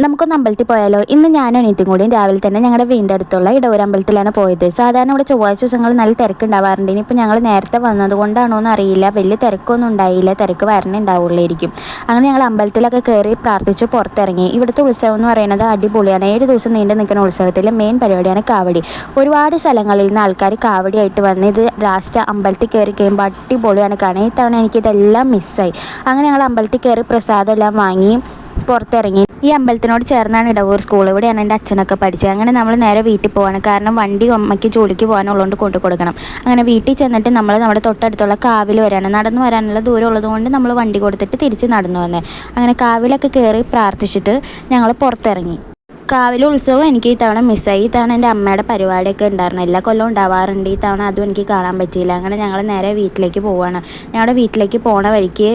നമുക്കൊന്ന് അമ്പലത്തിൽ പോയാലോ? ഇന്ന് ഞാനും അനിയത്തിയും കൂടി രാവിലെ തന്നെ ഞങ്ങളുടെ വീടിൻ്റെ അടുത്തുള്ള ഇടവൂർ അമ്പലത്തിലാണ് പോയത്. സാധാരണ ഇവിടെ ചൊവ്വാഴ്ച ദിവസങ്ങളിൽ നല്ല തിരക്കുണ്ടാവാറുണ്ട്. ഇനിയിപ്പോൾ ഞങ്ങൾ നേരത്തെ വന്നതുകൊണ്ടാണോ എന്ന് അറിയില്ല, വലിയ തിരക്കൊന്നും ഉണ്ടായില്ല, തിരക്ക് വരണുണ്ടാവുള്ളായിരിക്കും. അങ്ങനെ ഞങ്ങൾ അമ്പലത്തിലൊക്കെ കയറി പ്രാർത്ഥിച്ച് പുറത്തിറങ്ങി. ഇവിടുത്തെ ഉത്സവം എന്ന് പറയുന്നത് അടിപൊളിയാണ്. 7 ദിവസം നീണ്ടു നിൽക്കുന്ന ഉത്സവത്തിൽ മെയിൻ പരിപാടിയാണ് കാവടി. ഒരുപാട് സ്ഥലങ്ങളിൽ നിന്ന് ആൾക്കാർ കാവടിയായിട്ട് വന്ന് ഇത് ലാസ്റ്റ് അമ്പലത്തിൽ കയറി കഴിയുമ്പോൾ അടിപൊളിയാണ് കാണാൻ. ഇത്തവണ എനിക്കിതെല്ലാം മിസ്സായി. അങ്ങനെ ഞങ്ങൾ അമ്പലത്തിൽ കയറി പ്രസാദം എല്ലാം വാങ്ങി പുറത്തിറങ്ങി. ഈ അമ്പലത്തിനോട് ചേർന്നാണ് ഇടവൂർ സ്കൂൾ. ഇവിടെയാണ് എൻ്റെ അച്ഛനൊക്കെ പഠിച്ചത്. അങ്ങനെ നമ്മൾ നേരെ വീട്ടിൽ പോവാണ്. കാരണം വണ്ടി അമ്മയ്ക്ക് ജോലിക്ക് പോകാനുള്ളതുകൊണ്ട് കൊണ്ടു കൊടുക്കണം. അങ്ങനെ വീട്ടിൽ ചെന്നിട്ട് നമ്മൾ നമ്മുടെ തൊട്ടടുത്തുള്ള കാവിൽ വരാണ്. നടന്നു വരാനുള്ള ദൂരം ഉള്ളതുകൊണ്ട് നമ്മൾ വണ്ടി കൊടുത്തിട്ട് തിരിച്ച് നടന്നു വന്നേ. അങ്ങനെ കാവിലൊക്കെ കയറി പ്രാർത്ഥിച്ചിട്ട് ഞങ്ങൾ പുറത്തിറങ്ങി. കാവിലെ ഉത്സവം എനിക്ക് ഈ തവണ മിസ്സായി. ഈ തവണ എൻ്റെ അമ്മയുടെ പരിപാടിയൊക്കെ ഉണ്ടായിരുന്നു. എല്ലാ കൊല്ലവും ഉണ്ടാവാറുണ്ട്. ഈ തവണ അതും എനിക്ക് കാണാൻ പറ്റിയില്ല. അങ്ങനെ ഞങ്ങൾ നേരെ വീട്ടിലേക്ക് പോവുകയാണ്. ഞങ്ങളുടെ വീട്ടിലേക്ക് പോണ വഴിക്ക്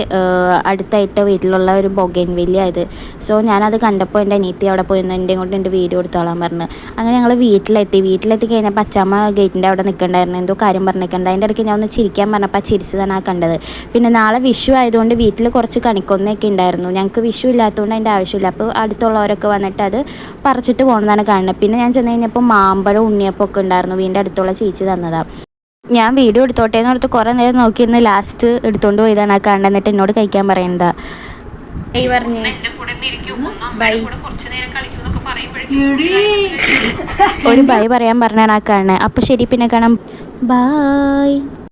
അടുത്തായിട്ട് വീട്ടിലുള്ള ഒരു ബൊഗൈൻവില്ല ഇത്. സോ ഞാനത് കണ്ടപ്പോൾ എൻ്റെ അനിയത്തി അവിടെ പോയി എൻ്റെയും കൊണ്ട് എൻ്റെ വീഡിയോ എടുത്തോളാൻ പറഞ്ഞു. അങ്ങനെ ഞങ്ങൾ വീട്ടിലെത്തി കഴിഞ്ഞപ്പോൾ അച്ചമ്മ ഗേറ്റിൻ്റെ അവിടെ നിൽക്കണ്ടായിരുന്നു. എന്തോ കാര്യം പറഞ്ഞിട്ടുണ്ട്. അതിൻ്റെ ഇടയ്ക്ക് ഞാൻ ഒന്ന് ചിരിക്കാൻ പറഞ്ഞപ്പോൾ ചിരിച്ചതാണ് ആ കണ്ടത്. പിന്നെ നാളെ വിഷു ആയതുകൊണ്ട് വീട്ടിൽ കുറച്ച് കണിക്കൊന്നയൊക്കെ ഉണ്ടായിരുന്നു. ഞങ്ങൾക്ക് വിഷു ഇല്ലാത്തതുകൊണ്ട് അതിൻ്റെ ആവശ്യമില്ല. അപ്പോൾ അടുത്തുള്ളവരൊക്കെ വന്നിട്ട് അത് പറിച്ചിട്ട് പോകുന്നതാണ് കാണുന്നത്. പിന്നെ ഞാൻ ചെന്ന് കഴിഞ്ഞപ്പോൾ മാമ്പഴം ഉണ്ണിയപ്പം ഒക്കെ ഉണ്ടായിരുന്നു. വീടിൻ്റെ അടുത്തുള്ള ചേച്ചി തന്നതാണ്. ഞാൻ വീഡിയോ എടുത്തോട്ടെ എന്ന് ഓർത്ത് കുറേ നേരം നോക്കിയിരുന്ന് ലാസ്റ്റ് എടുത്തുകൊണ്ട് പോയതാണ് ആ കാണുന്നത്. എന്നിട്ട് എന്നോട് കഴിക്കാൻ പറയുന്നത്. ഒരു ബൈ പറയാൻ പറഞ്ഞാണ് ആ കാണുന്നത്. അപ്പോൾ ശരി, പിന്നെ കാണാം. ബൈ.